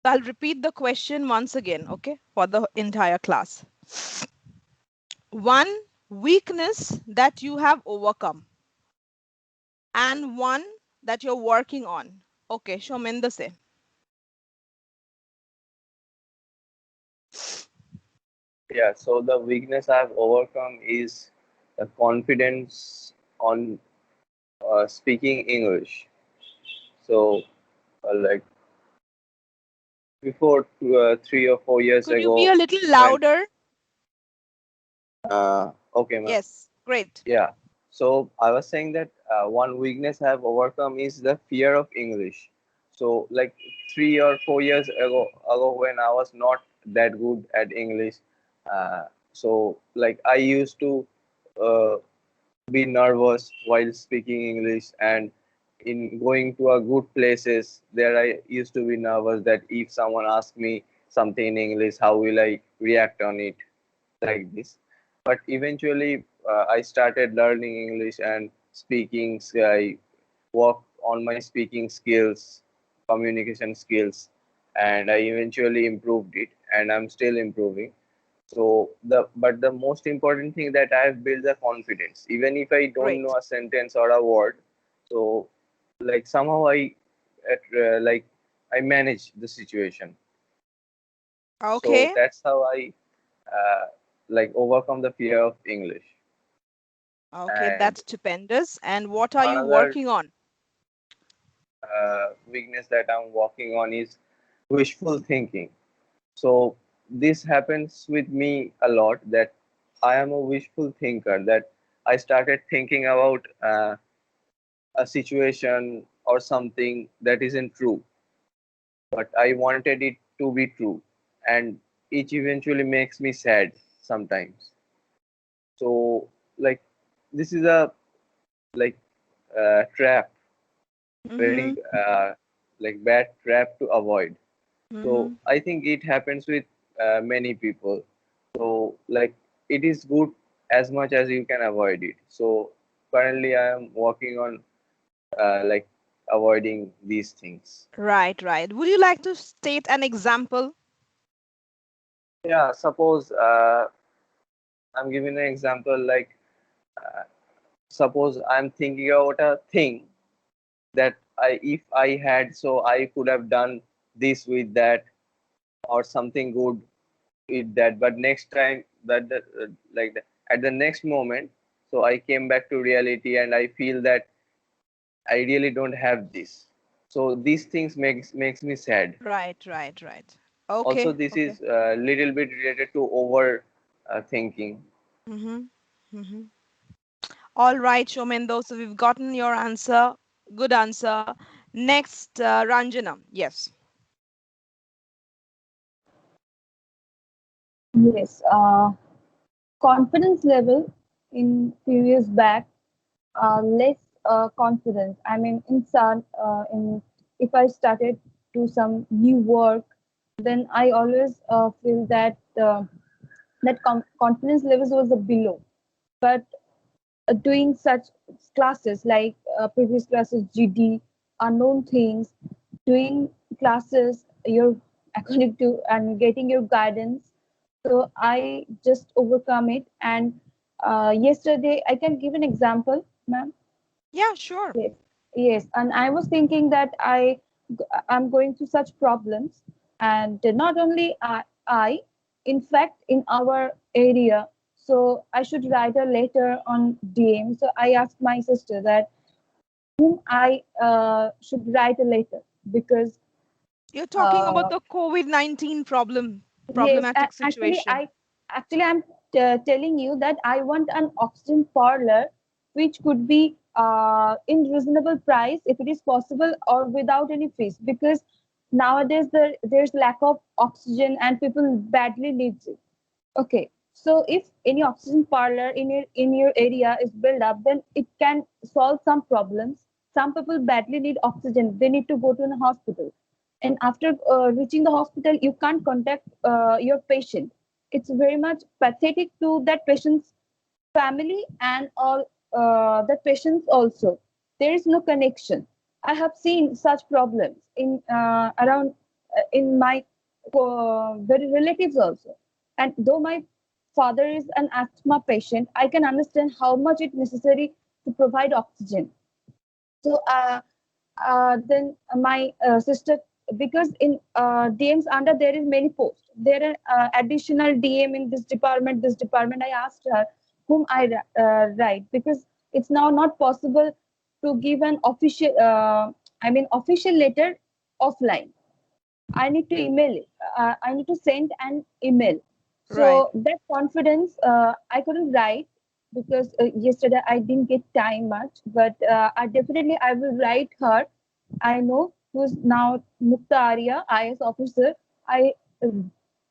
I'll repeat the question once again, okay, for the entire class. One weakness that you have overcome and one that you're working on. Okay, Shominda say. Yeah, so the weakness I've overcome is the confidence on speaking English. So, like before 3 or 4 years Could you be ago, a little when louder? okay, ma'am. Yes, great. Yeah. So I was saying that one weakness I have overcome is the fear of English. So like 3 or 4 years ago when I was not that good at English, so like I used to uh, be nervous while speaking English, and in going to a good places there I used to be nervous that if someone asks me something in English, how will I react on it, like this. But eventually, I started learning English and speaking. I worked on my speaking skills, communication skills, and I eventually improved it. And I'm still improving. So the most important thing that I have built the confidence. Even if I don't Great. know a sentence or a word, so like somehow like I manage the situation. So Okay. that's how I uh, like overcome the fear of English. Okay, And that's stupendous. And what are you another working on? weakness that I'm working on is wishful thinking. So this happens with me a lot, that I am a wishful thinker, that I started thinking about a situation or something that isn't true, but I wanted it to be true, and it eventually makes me sad sometimes. So like this is a like trap, Mm-hmm. very like bad trap to avoid. So Mm-hmm. I think it happens with many people. So like it is good as much as you can avoid it. So currently I am working on like avoiding these things. Right, right. Would you like to state an example? Yeah, suppose I'm giving an example, like uh, suppose I'm thinking about a thing that if I had, so I could have done this with that, or something good with that. But next time at the next moment, so I came back to reality and I feel that I really don't have this. So these things makes me sad. Right, right, right. Also Okay, this okay. is a little bit related to over thinking. Mm-hmm. Mm-hmm. All right, Shomendo. So we've gotten your answer. Good answer. Next, Ranjana. Yes. Yes, confidence level in few years back, less confidence. I mean, in if I started to some new work, then I always feel that confidence levels was a below. But doing such classes like previous classes, GD, unknown things, doing classes, your according to and getting your guidance. So I just overcome it. And yesterday, I can give an example, ma'am. Yeah, sure. Yes, yes. And I was thinking that I'm going through such problems, and not only in fact, in our area. So I should write a letter on DM. So I asked my sister that I should write a letter because You're talking about uh, the COVID-19 yes, problematic actually, situation. I'm telling you that I want an oxygen parlor which could be in reasonable price if it is possible or without any fees, because nowadays there's lack of oxygen and people badly needs it. Okay, so if any oxygen parlor in your area is built up, then it can solve some problems. Some people badly need oxygen; they need to go to a hospital, and after reaching the hospital, you can't contact your patient. It's very much pathetic to that patient's family and all the patients also. There is no connection. I have seen such problems in around. in my very relatives also. And though my father is an asthma patient, I can understand how much it's necessary to provide oxygen. So then my sister, because in DMs under there is many posts. There are additional DM in this department, this department. I asked her whom I write, because it's now not possible to give an official, official letter offline. I need to email it. I need to send an email. Right. So that confidence, I couldn't write because yesterday I didn't get time much. But I will write her. I know who's now Mukta Arya, IS officer. I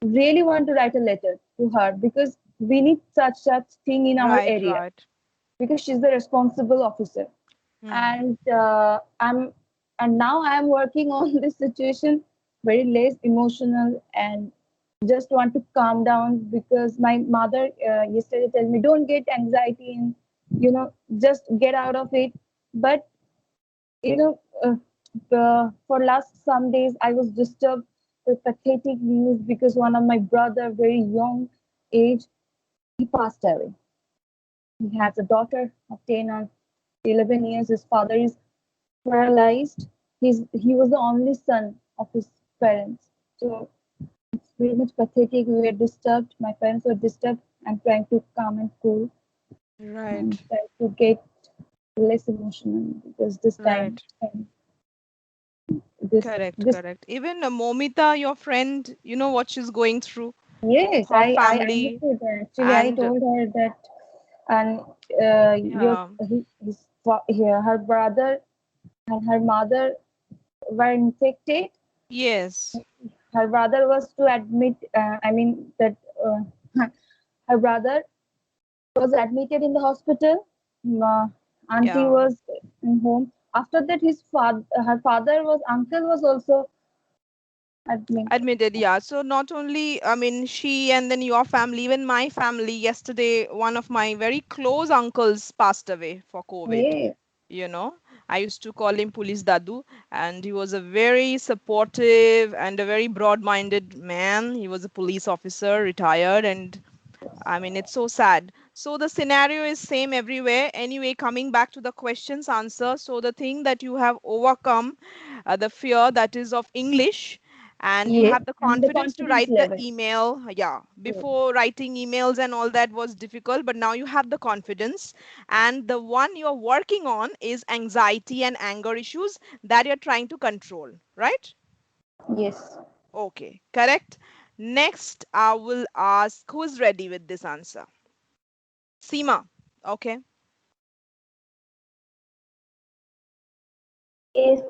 really want to write a letter to her because we need such thing in our Right. area, Right. because she's the responsible officer. Hmm. And now I'm working on this situation very less emotional, and just want to calm down, because my mother yesterday told me don't get anxiety and just get out of it. But you know for last some days I was disturbed with pathetic news, because one of my brother, very young age, he passed away. He has a daughter of 10 or 11 years. His father is paralyzed. He was the only son of his parents. So it's very much pathetic. We were disturbed. My parents were disturbed. I'm trying to calm and cool and Right. try to get less emotional, because this time Right. Correct. this Correct. Even Momita, your friend, you know what she's going through, yes, her I family, understood that. Actually, I and told her that, and yeah. her brother and her mother were infected. Yes. Her brother was to admit, that her brother was admitted in the hospital. Auntie Yeah. was in home. After that, her father uncle was also admitted. Admitted, yeah. So not only, I mean, she and then your family, even my family, yesterday, one of my very close uncles passed away for COVID. Yeah. You know, I used to call him Police Dadu, and he was a very supportive and a very broad-minded man. He was a police officer, retired, and I mean, it's so sad. So the scenario is same everywhere. Anyway, coming back to the question's answer, so the thing that you have overcome, the fear that is of English, and you Yeah. have the And the confidence to confidence write the level. email. Yeah, Yeah. before writing emails and all that was difficult, but now you have the confidence. And the one you're working on is anxiety and anger issues that you're trying to control, right? Yes. Okay, correct. Next, I will ask who's ready with this answer? Seema. Okay. Yes,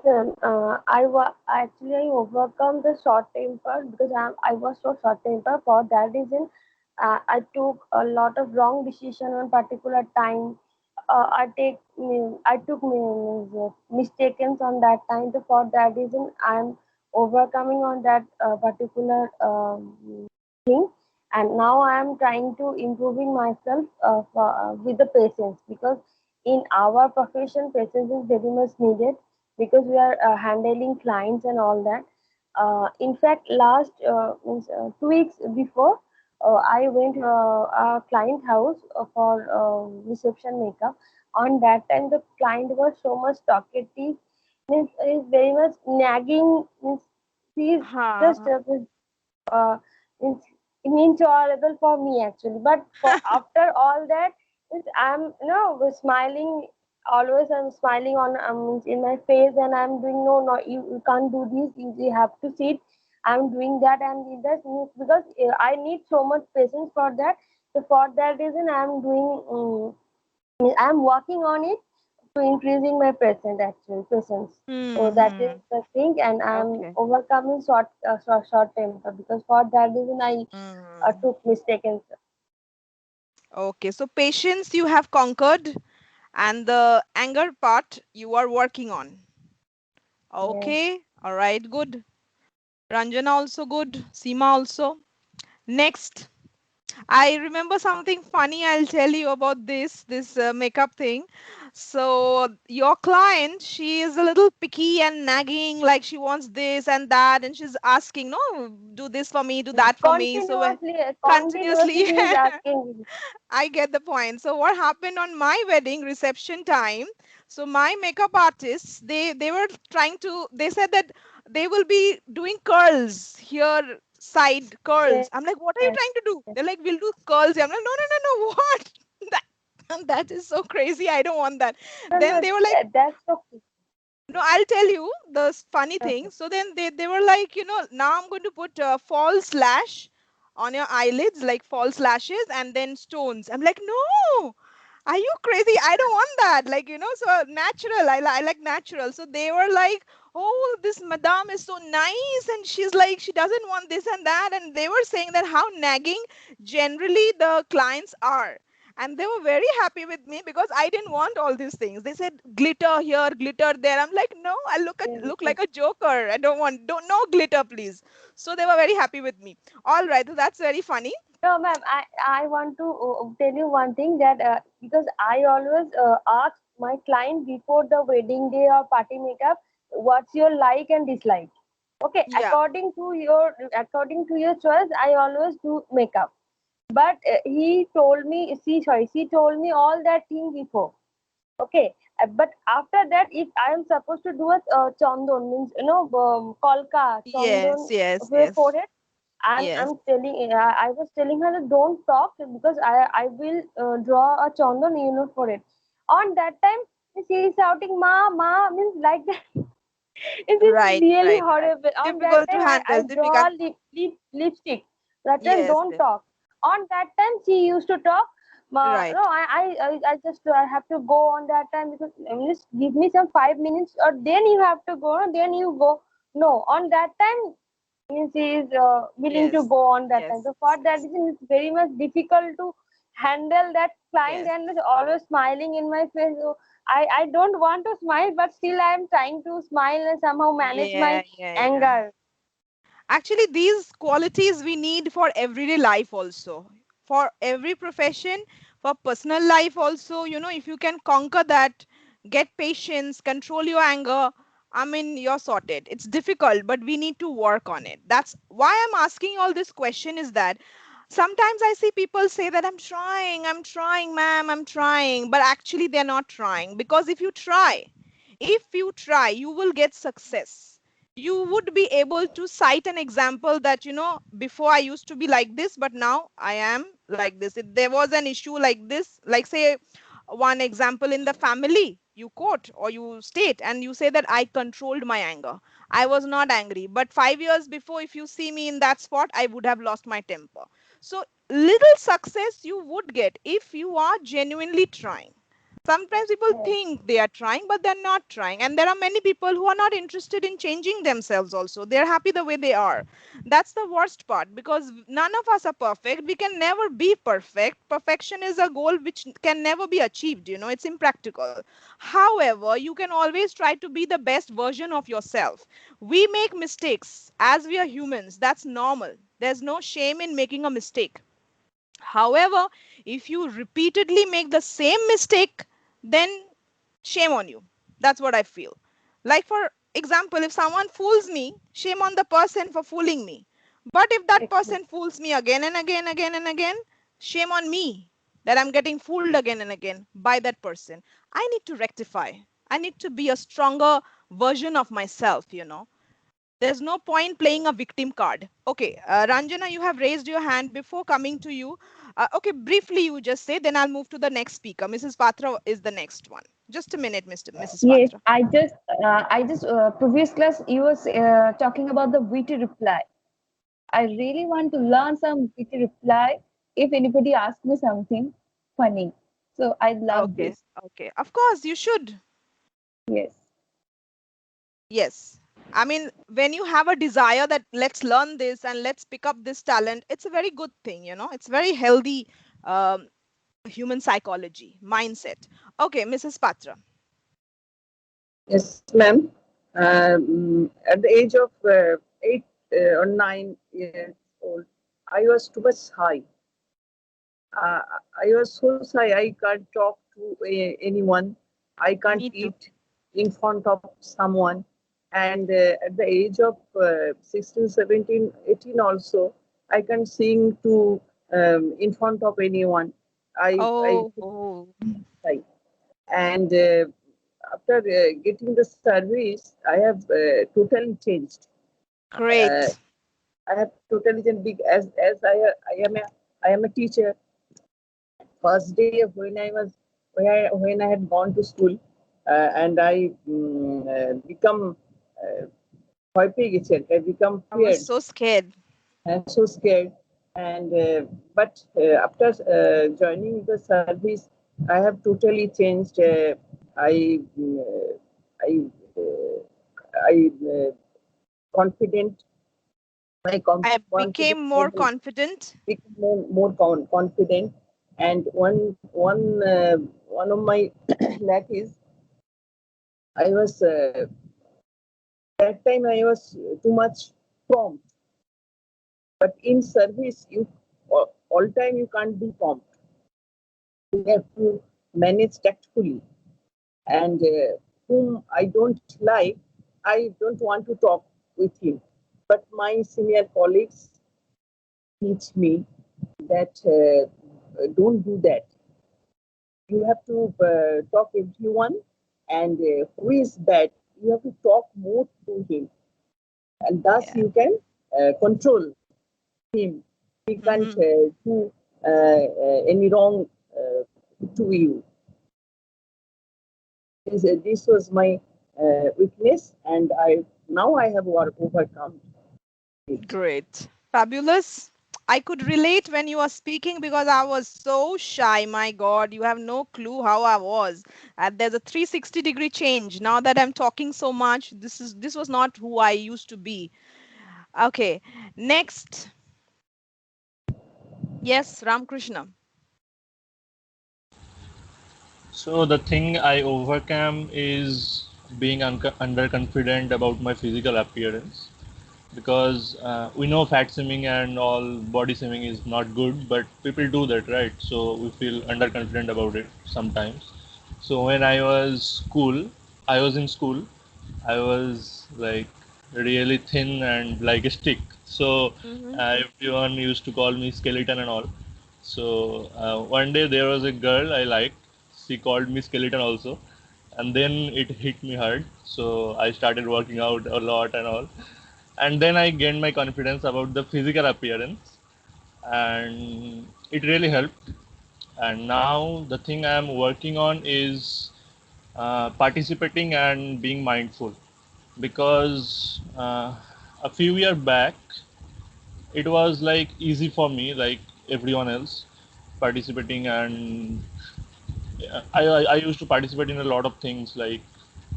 actually I overcome the short temper because I was so short temper. For that reason, I took a lot of wrong decision on particular time. I took mistakes on that time. So for that reason, I'm overcoming on that particular thing, and now I am trying to improving myself with the patience, because in our profession patience is very much needed, because we are handling clients and all that. In fact, last 2 weeks before, I went a client house for reception makeup. On that time, the client was so much talkative, means is very much nagging. Means she is just Huh. uh, it's intolerable for me actually. But for after all that, I'm smiling. Always I'm smiling on in my face, and I'm doing no, you can't do this. You have to sit. I'm doing that and did that because I need so much patience for that. So for that reason, I'm doing. I'm working on it to increasing my present actually presence. So that is Hmm. the thing, and I'm Okay. overcoming short temper, because for that reason I Hmm. took mistaken. Okay. So patience you have conquered, and the anger part you are working on. Yes. Okay. All right. Good. Ranjana also good. Seema also. Next, I remember something funny. I'll tell you about this makeup thing. So your client, she is a little picky and nagging, like she wants this and that, and she's asking, no, do this for me, do that for me. So Continuously continuously, he is asking. I get the point. So what happened on my wedding reception time? So my makeup artists, they were trying to. They said that they will be doing curls here, side curls. I'm like, what are you Yes, trying to do? They're like, we'll do curls. I'm like, no, no, no, no. What? That is so crazy. I don't want that. no, Then no, they were like, that's okay. no, I'll tell you the funny thing. Okay. So then they were like, now I'm going to put false lash on your eyelids, like false lashes, and then stones. I'm like, no, are you crazy? I don't want that. Like, so natural. I like natural. So they were like, oh, this madame is so nice. And she's like, she doesn't want this and that. And they were saying that how nagging generally the clients are. And they were very happy with me because I didn't want all these things. They said glitter here, glitter there. I'm like, no, I look Yes. like a joker. I don't no glitter, please. So they were very happy with me. All right, so that's very funny. No, ma'am, I want to tell you one thing that because I always ask my client before the wedding day or party makeup, what's your like and dislike. Okay, Yeah. according to your choice, I always do makeup. But she told me all that thing before. Okay, but after that, if I am supposed to do a chandon, means kolka Yes, chandon yes, for your yes, forehead. I'm yes. I'm telling I was telling her that don't talk because I will draw a chandon unit for it. On that time, she is shouting ma ma, means like that. It is Right, really right, right. horrible. On that Difficult to time, I handle, draw difficult. lipstick. That time, Yes, don't yes. talk. On that time, she used to talk. No, Right. I just I have to go on that time because just give me some 5 minutes or then you have to go. Then you go. No, on that time, means he is willing to Yes, go on that time. yes, So for yes, that yes, reason, it's very much difficult to handle that client yes. and is always smiling in my face. So I don't want to smile, but still I am trying to smile and somehow manage my Yeah, yeah, yeah. anger. Actually, these qualities we need for everyday life also, for every profession, for personal life also. If you can conquer that, get patience, control your anger, I mean, you're sorted. It's difficult, but we need to work on it. That's why I'm asking all this question is that sometimes I see people say that I'm trying, ma'am, I'm trying, but actually they're not trying because if you try, you will get success. You would be able to cite an example that before I used to be like this, but now I am like this. If there was an issue like this, like say one example in the family, you quote or you state and you say that I controlled my anger. I was not angry, but 5 years before, if you see me in that spot, I would have lost my temper. So little success you would get if you are genuinely trying. Sometimes people Yes, think they are trying, but they're not trying. And there are many people who are not interested in changing themselves also. They're happy the way they are. That's the worst part because none of us are perfect. We can never be perfect. Perfection is a goal which can never be achieved. It's impractical. However, you can always try to be the best version of yourself. We make mistakes as we are humans. That's normal. There's no shame in making a mistake. However, if you repeatedly make the same mistake, then shame on you. That's what I feel. Like, for example, if someone fools me, shame on the person for fooling me. But if that exactly. person fools me again and again, again and again, shame on me that I'm getting fooled again and again by that person. I need to rectify. I need to be a stronger version of myself. There's no point playing a victim card. Okay, Ranjana, you have raised your hand before coming to you. Okay, briefly you just say, then I'll move to the next speaker. Mrs. Patra is the next one. Just a minute, Mrs. Yes, Patra. I just previous class you was talking about the witty reply. I really want to learn some witty reply if anybody asks me something funny. So I love Okay, this. okay. Of course, you should. Yes, Yes. I mean, when you have a desire that let's learn this and let's pick up this talent, it's a very good thing. It's very healthy um, human psychology, mindset. Okay, Mrs. Patra. Yes, ma'am. At the age of 8 or 9 years old, I was too much high. I was so shy I can't talk to anyone. I can't Me too. eat in front of someone. And at the age of 16, 17, 18 also, I can sing to in front of anyone. I Oh, oh, I and after getting the service, I have totally changed. Uh, great. I have totally changed as I am a teacher. First day when I had gone to school, and I become uh, ভয় পেয়ে গেছি আর কি. I become I was feared, so scared. so scared. And but after joining the service, I have totally changed. I I I confident. My I became confidence more level confident. become more confident. And one of my lack is I was that time I was too much prompt. But in service, you all time you can't be prompt. You have to manage tactfully. And whom I don't like, I don't want to talk with him. But my senior colleagues teach me that don't do that. You have to talk everyone, and who is bad, you have to talk more to him, and thus Yeah. you can control him. He can't Hmm. do any wrong to you. This was my weakness, and I have overcome it. Great. Fabulous. I could relate when you were speaking because I was so shy. My God, you have no clue how I was. There's a 360-degree change. Now that I'm talking so much, this was not who I used to be. Okay. Next. Yes, Ramkrishna. So the thing I overcame is being underconfident about my physical appearance because we know fat shaming and all body shaming is not good, but people do that, right? So we feel underconfident about it sometimes. So when I was in school, I was like really thin and like a stick. So Mm-hmm. everyone used to call me skeleton and all. So one day there was a girl I liked. She called me skeleton also, and then it hit me hard. So I started working out a lot and all, and then I gained my confidence about the physical appearance, and it really helped. And now the thing I am working on is participating and being mindful because a few years back it was like easy for me like everyone else participating and I used to participate in a lot of things like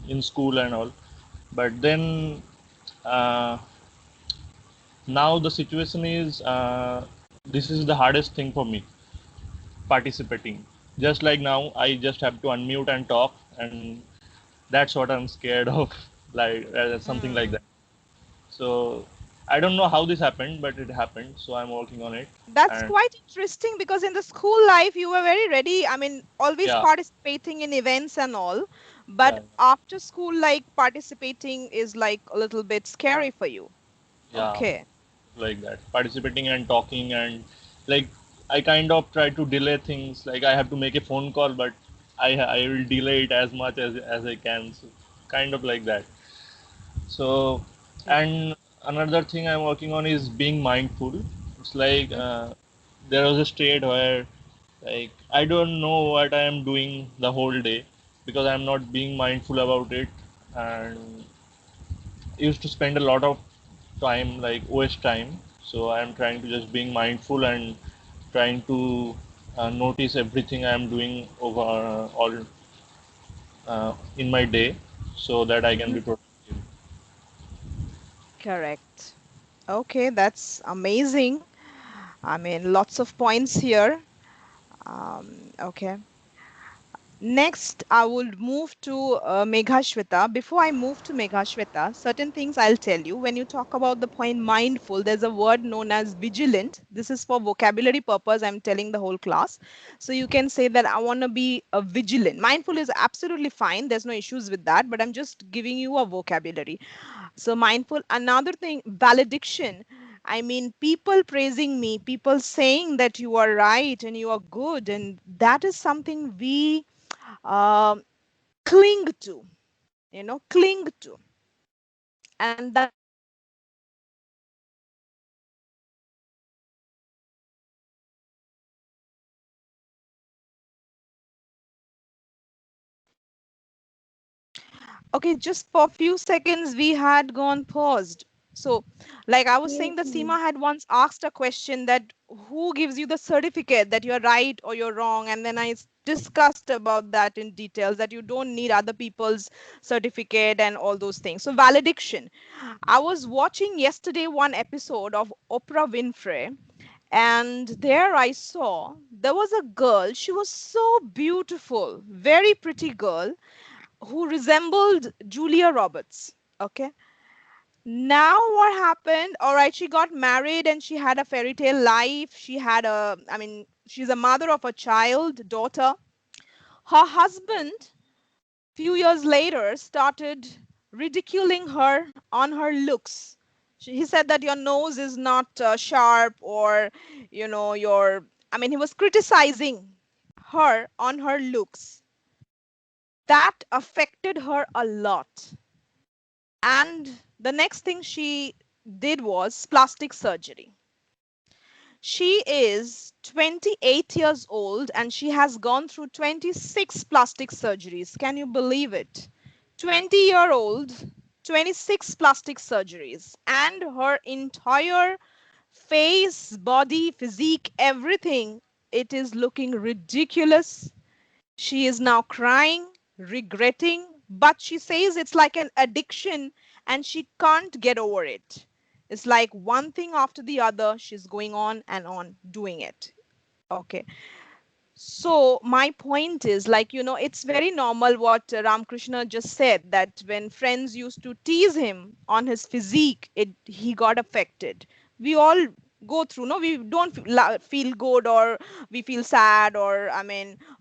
in school and all, but then uh, now the situation is this is the hardest thing for me participating. Just like now I just have to unmute and talk, and that's what I'm scared of, like something like that. Mm. So I don't know how this happened, but it happened. So I'm working on it, That's and quite interesting because in the school life you were very ready. I mean, always yeah, participating in events and all. But yeah, after school, like participating is like a little bit scary for you. yeah, Okay. like that. Participating and talking and like I kind of try to delay things. Like I have to make a phone call, but I will delay it as much as I can. So kind of like that. So, Yeah. and another thing I'm working on is being mindful. It's like Mhm. there was a state where like I don't know what I am doing the whole day because I'm not being mindful about it, and I used to spend a lot of time like waste time. So I'm trying to just being mindful and trying to notice everything I'm doing over all in my day so that I can Mhm. be productive. Correct. Okay, that's amazing. I mean, lots of points here. Okay. Next, I would move to Meghashweta. Before I move to Meghashweta, certain things I'll tell you. When you talk about the point mindful, there's a word known as vigilant. This is for vocabulary purpose. I'm telling the whole class. So you can say that I want to be a vigilant. Mindful is absolutely fine. There's no issues with that, but I'm just giving you a vocabulary. So mindful. Another thing, valediction. I mean, people praising me, people saying that you are right and you are good, and that is something we um, cling to, cling to. And that is something we should not do. So valediction, okay, just for a few seconds, we had gone paused. So, like I was saying, Yes, that ma'am. Seema had once asked a question that who gives you the certificate that you're right or you're wrong? And then discussed about that in details that you don't need other people's certificate and all those things. So, valediction. I was watching yesterday one episode of Oprah Winfrey, and there I saw there was a girl. She was so beautiful, very pretty girl who resembled Julia Roberts. Okay. Now what happened? All right, she got married and she had a fairy tale life. She's a mother of a child, daughter. Her husband, few years later, started ridiculing her on her looks. He said that your nose is not sharp, or, he was criticizing her on her looks. That affected her a lot. And the next thing she did was plastic surgery. She is 28 years old and she has gone through 26 plastic surgeries. Can you believe it? 20-year-old, 26 plastic surgeries, and her entire face, body, physique, everything, it is looking ridiculous. She is now crying, regretting, but she says it's like an addiction and she can't get over it. It's like one thing after the other, she's going on and on doing it. Okay. So my point is, like, it's very normal what Ramakrishna just said, that when friends used to tease him on his physique, he got affected. We all go through, no, we don't feel good, or we feel sad, or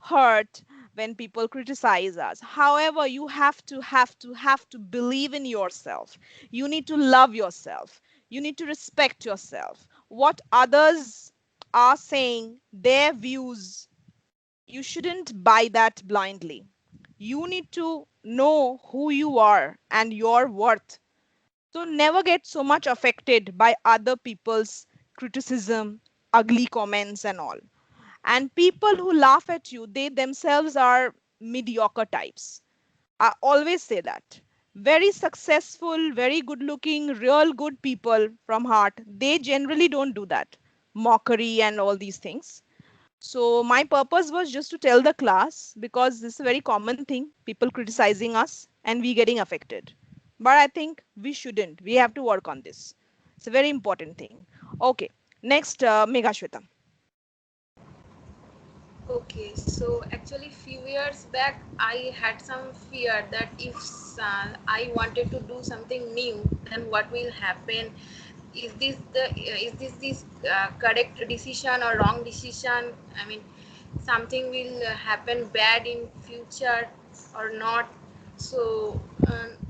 hurt when people criticize us. However, you have to believe in yourself. You need to love yourself. You need to respect yourself. What others are saying, their views, you shouldn't buy that blindly. You need to know who you are and your worth. So never get so much affected by other people's criticism, ugly comments, and all. And people who laugh at you, they themselves are mediocre types. I always say that. Very successful, very good looking, real good people from heart, they generally don't do that. Mockery and all these things. So my purpose was just to tell the class, because this is a very common thing, people criticizing us and we getting affected. But I think we shouldn't. We have to work on this. It's a very important thing. Okay. Next, Meghashweta. Okay, so actually few years back I had some fear that if I wanted to do something new, then what will happen? Is this correct decision or wrong decision? I mean, something will happen bad in future or not. So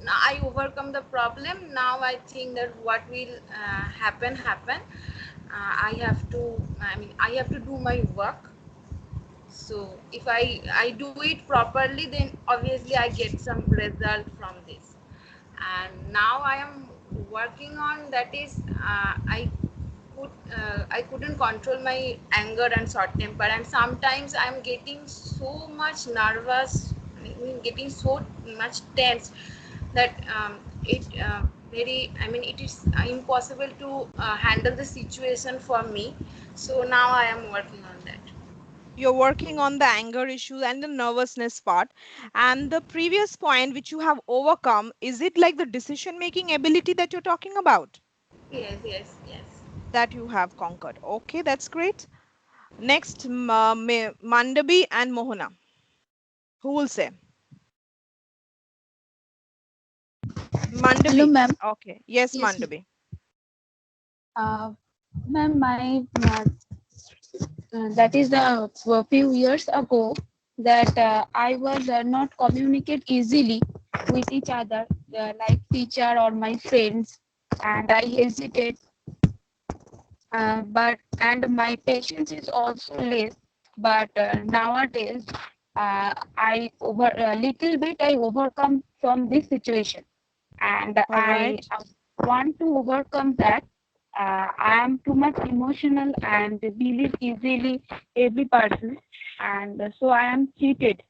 now I overcome the problem. Now I think that what will happen. I have to. I mean, I have to do my work. So if I do it properly, then obviously I get some result from this. And now I am working on that is I couldn't control my anger and short temper, and sometimes I'm getting so much nervous, I mean, getting so much tense that it very I mean it is impossible to handle the situation for me. So now I am working on that. You're working on the anger issue and the nervousness part. And the previous point which you have overcome, is it like the decision making ability that you're talking about? Yes, yes, yes. That you have conquered. Okay, that's great. Next, Mandabi and Mohana. Who will say? Hello, Mandavi. ma'am. Okay. Yes, Yes, ma'am. Mandavi. Ma'am, that is a few years ago that I was not communicate easily with each other, like teacher or my friends, and I hesitate. But and my patience is also less. But nowadays, I over a little bit I overcome from this situation, and All right. I want to overcome that. I am too much emotional and believe easily every person, and so I am cheated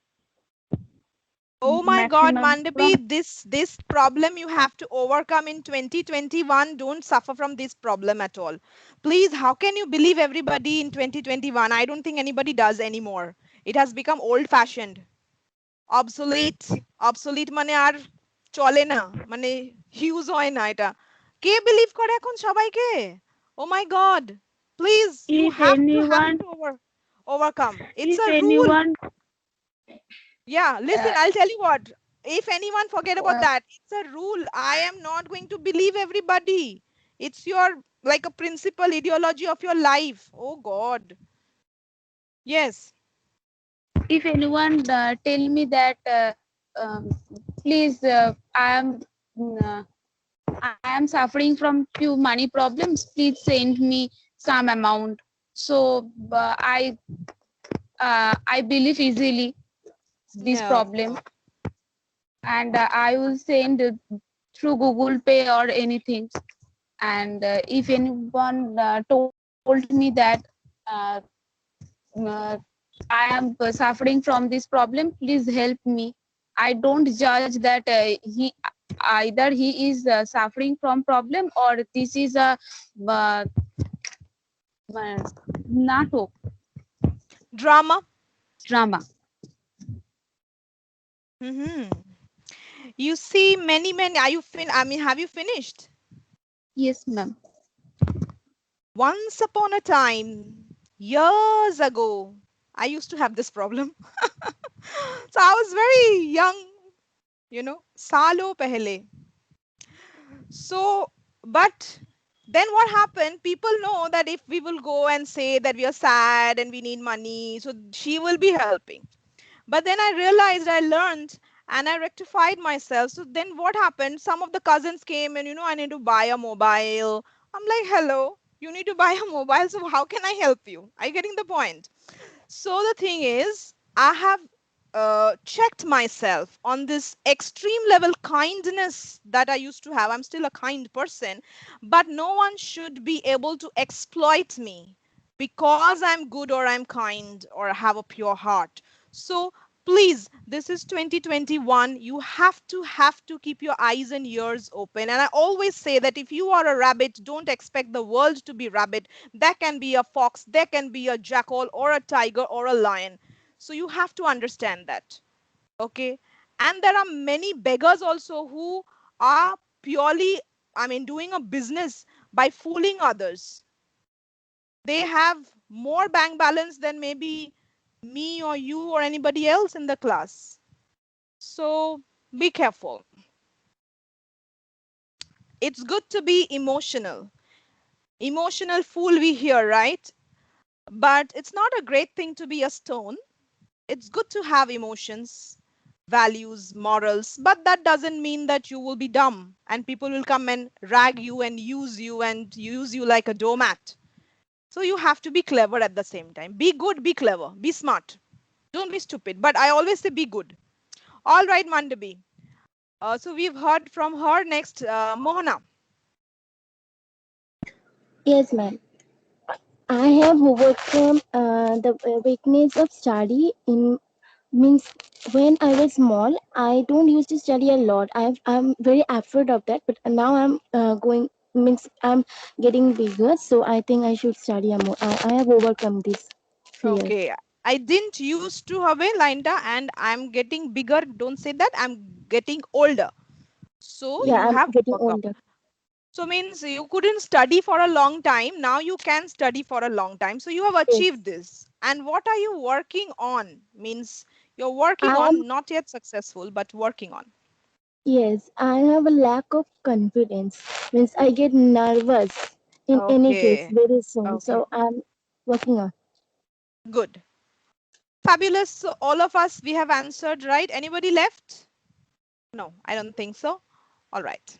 Oh my God, maximum from. Mandabi, this problem you have to overcome in 2021. Don't suffer from this problem at all. Please, how can you believe everybody in 2021? I don't think anybody does anymore. It has become old-fashioned, obsolete. Obsolete মানে আর চলে না, মানে huge হয় না এটা। কে believe করে এখন সবাইকে? Oh my God. Please, you If have anyone, to overcome. It's if a rule. anyone, Yeah, listen, uh, I'll tell you what. If anyone forget about uh, that, it's a rule. I am not going to believe everybody. It's your like a principle, ideology of your life. Oh God. Yes. if anyone tell me that, um, please, uh, I am suffering from few money problems. Please send me some amount. So I believe easily this No. problem, and I will send through Google Pay or anything. And if anyone told me that uh, uh, I am suffering from this problem, please help me. I don't judge that he either he is suffering from problem or this is a uh, natok Drama. drama. Hmm. You see, many. Are you I mean, have you finished? Yes, ma'am. Once upon a time, years ago, I used to have this problem. So I was very young, salo pehle. So, but then what happened? People know that if we will go and say that we are sad and we need money, so she will be helping. But then I realized, I learned, and I rectified myself. So then what happened? Some of the cousins came and, I need to buy a mobile. I'm like, hello, you need to buy a mobile. So how can I help you? Are you getting the point? So the thing is, I have checked myself on this extreme level kindness that I used to have. I'm still a kind person, but no one should be able to exploit me because I'm good or I'm kind or have a pure heart. So please, this is 2021. You have to keep your eyes and ears open. And I always say that if you are a rabbit, don't expect the world to be rabbit. There can be a fox, there can be a jackal or a tiger or a lion. So you have to understand that. Okay. And there are many beggars also who are purely, I mean, doing a business by fooling others. They have more bank balance than maybe me or you or anybody else in the class. So be careful. It's good to be emotional. Emotional fool, we hear, right? But it's not a great thing to be a stone. It's good to have emotions, values, morals, but that doesn't mean that you will be dumb and people will come and rag you and use you like a doormat. So you have to be clever at the same time. Be good, be clever, be smart. Don't be stupid. But I always say be good. All right, Mandabi. So we've heard from her. Next, Mohana. Yes, ma'am. I have overcome the weakness of study in means when I was small, I don't used to study a lot. I'm very afraid of that, but now I'm going means I'm getting bigger, so I think I should study more. I have overcome this fear. Okay. I didn't used to have a Linda and I'm getting bigger. Don't say that. I'm getting older. So Yeah, you I'm have getting overcome. older. So means you couldn't study for a long time. Now you can study for a long time. So you have Yes. achieved this. And what are you working on? Means You're working I am, on, not yet successful, but working on. yes, I have a lack of confidence. Means I get nervous in any case Okay. very soon. Okay. So I'm working on. Good. Fabulous. So all of us, we have answered right. Anybody left? No, I don't think so. All right.